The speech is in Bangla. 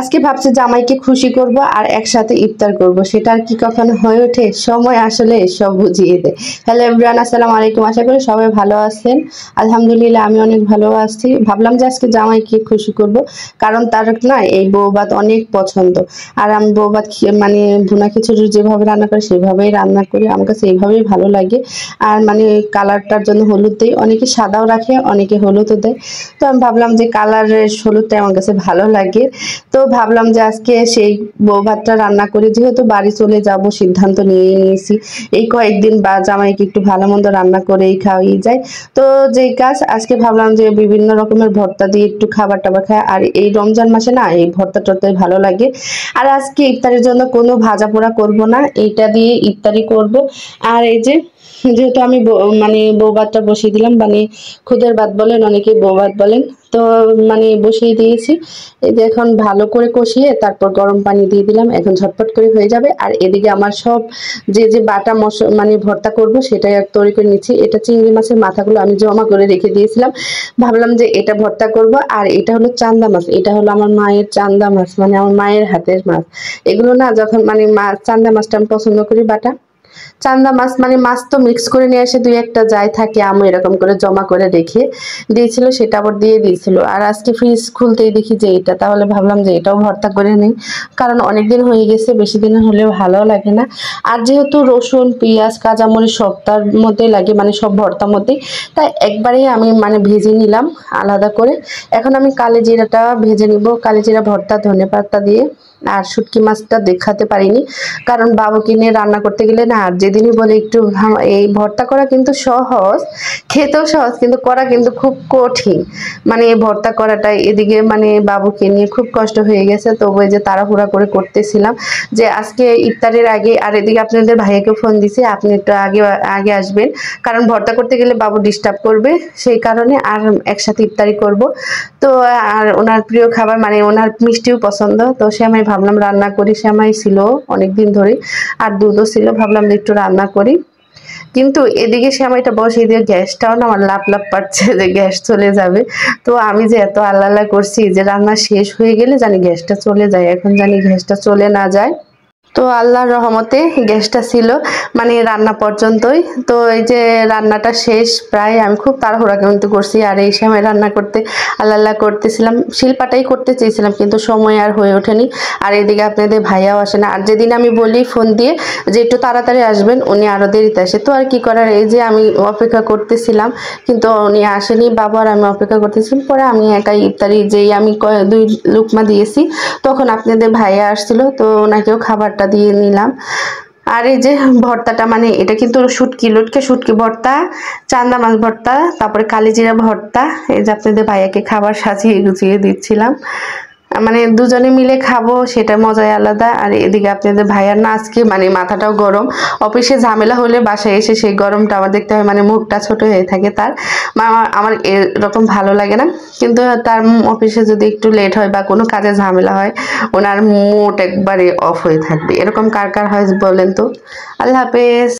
আজকে ভাবছি জামাইকে খুশি করব আর একসাথে ইফতার করব, সেটা আর কি কখনো হয়ে ওঠে? সময় আসলে সব বুঝিয়ে দেয়। হ্যালো এভরিওয়ান, আসসালামু আলাইকুম। আশা করি সবাই ভালো আছেন। আলহামদুলিল্লাহ আমি অনেক ভালো আছি। ভাবলাম যে আজকে জামাইকে খুশি করব, কারণ তার না এই বউভাত অনেক পছন্দ। আর আমি বউভাত মানে ভুনা খিচুড়ি যেভাবে রান্না করি সেভাবেই রান্না করি, আমার কাছে এইভাবেই ভালো লাগে। আর মানে কালারটার জন্য হলুদ দেই, অনেকে সাদাও রাখে, অনেকে হলুদও দেয়। তো আমি ভাবলাম যে কালারের হলুদটা আমার কাছে ভালো লাগে। তো ভাবলাম যে আজকে সেই বউ ভাতটা রান্না করি, যেহেতু বাড়ি চলে যাব সিদ্ধান্ত নিয়ে নিয়েছি। এই কয়েকদিন বা জামাইকে একটু ভালো মন্দ রান্না করেই খাওয়াই যায়। তো যেই কাজ আজকে ভাবলাম যে বিভিন্ন রকমের ভর্তা দিয়ে একটু খাবার টাবার খাই, আর এই রমজান মাসে না এই ভর্তা টর্তাই ভালো লাগে। আর আজকে ইফতারের জন্য কোনো ভাজা পোড়া করব না, এইটা দিয়ে ইফতারি করব। আর এই যে যেহেতু আমি মানে বউ ভাতটা বসিয়ে দিলাম, মানে খুদের ভাত বলেন, অনেকে বউ ভাত বলেন। তো মানে বসিয়ে দিয়েছি। এই যে এখন ভালো করে কষিয়ে তারপর গরম পানি দিয়ে দিলাম, এখন ঝটপট করে হয়ে যাবে। আর এদিকে আমার সব যে বাটা মশলা মানে ভর্তা করব সেটাই আর তৈরি করে নিচ্ছি। এটা চিংড়ি মাছের মাথাগুলো আমি জমা করে রেখে দিয়েছিলাম, ভাবলাম যে এটা ভর্তা করব। আর এটা হলো চান্দা মাছ, এটা হলো আমার মায়ের চান্দা মাছ, মানে আমার মায়ের হাতের মাছ। এগুলো না যখন মানে মাছ, চান্দা মাছটা আমি পছন্দ করি বাটা। চান্দা মাছ মানে মাছ তো মিক্স করে নিয়ে এসে দুই একটা যাই থাকে, আমি এরকম করে জমা করে রেখে দিয়েছিল, সেটা আবার দিয়ে দিয়েছিল। আর আজকে ফ্রিজ খুলতেই দেখি যে এটা, তাহলে ভাবলাম যে এটাও ভর্তা করে নিই, কারণ অনেকদিন হয়ে গেছে, বেশি দিন হলেও ভালো লাগে না। আর যেহেতু রসুন পেঁয়াজ কাঁচামরিচ সব তার মধ্যে লাগে, মানে সব ভর্তার মধ্যে, তাই একবারেই আমি মানে ভেজে নিলাম আলাদা করে। এখন আমি কালি জিরাটা ভেজে নিব, কালি জিরা ভর্তা ধনেপাতা দিয়ে। আর শুটকি মাছটা দেখাতে পারিনি, কারণ বাবুকে নিয়ে রান্না করতে গেলে না, আর যেদিনই বলে একটু এই ভর্তা করা কিন্তু সহজ, খেতেও সহজ, কিন্তু করা কিন্তু খুব কঠিন। মানে এই ভর্তা করাটাই এদিকে মানে বাবুকে নিয়ে খুব কষ্ট হয়ে গেছে। তো ওই যে তাড়াহুড়া করে করতেছিলাম যে আজকে ইফতারের আগে। আর এদিকে আপনাদের ভাইয়াকে ফোন দিছি, আপনি একটু আগে আগে আসবেন, কারণ ভর্তা করতে গেলে বাবু ডিস্টার্ব করবে, সেই কারণে। আর একসাথে ইফতারি করব। তো আর ওনার প্রিয় খাবার মানে ওনার মিষ্টিও পছন্দ, তো সেমাই ভাবলাম রান্না করি। সেমাই ছিল অনেকদিন ধরে, আর দুধও ছিল, ভাবলাম যে একটু রান্না করি। কিন্তু এদিকে সেমাইটা বসিয়ে দিয়ে গ্যাসটাও না আমার লাপ লাপ পাচ্ছে যে গ্যাস চলে যাবে। তো আমি যে এত আল্লাহ আল্লাহ করছি যে রান্না শেষ হয়ে গেলে জানি গ্যাসটা চলে যায়, এখন জানি গ্যাসটা চলে না যায়। তো আল্লাহর রহমতে গ্যাসটা ছিল মানে রান্না পর্যন্তই। তো এই যে রান্নাটা শেষ প্রায়, আমি খুব তাড়াহুড়া কিন্তু করছি। আর এই সময় রান্না করতে আল্লাহ আল্লাহ করতেছিলাম, শিলপাটাই করতে চেয়েছিলাম, কিন্তু সময় আর হয়ে ওঠেনি। আর এদিকে আপনাদের ভাইয়াও আসে না। আর যেদিন আমি বলি ফোন দিয়ে যে একটু তাড়াতাড়ি আসবেন, উনি আরও দেরিতে আসে। তো আর কি করার, এই যে আমি অপেক্ষা করতেছিলাম, কিন্তু উনি আসেনি। বাবা আর আমি অপেক্ষা করতেছিলাম। পরে আমি একাই ইফতারি যেই আমি দুই লুকমা দিয়েছি, তখন আপনাদের ভাইয়া আসছিল, তো ওনাকেও খাবারটা দিয়ে নিলাম। আর এই যে ভর্তাটা মানে এটা কিন্তু শুটকি, লটকে শুটকি ভর্তা, চান্দা মাছ ভর্তা, তারপরে কালিজিরা ভর্তা। এই যে আপনাদের ভাইয়াকে খাবার সাজিয়ে গুছিয়ে দিচ্ছিলাম, মানে দুজনে মিলে খাবো, সেটা মজাই আলাদা। আর এদিকে আপনাদের ভাইয়ার না আজকে মানে মাথাটাও গরম, অফিসে ঝামেলা হলে বাসায় এসে সেই গরমটা আমার দেখতে হয়, মানে মুখটা ছোট হয়ে থাকে তার। আমার এরকম ভালো লাগে না, কিন্তু তার অফিসে যদি একটু লেট হয় বা কোনো কাজে ঝামেলা হয়, ওনার মুড একবারে অফ হয়ে থাকবে। এরকম কার কার হয় বলেন তো? আল্লাহ হাফেজ।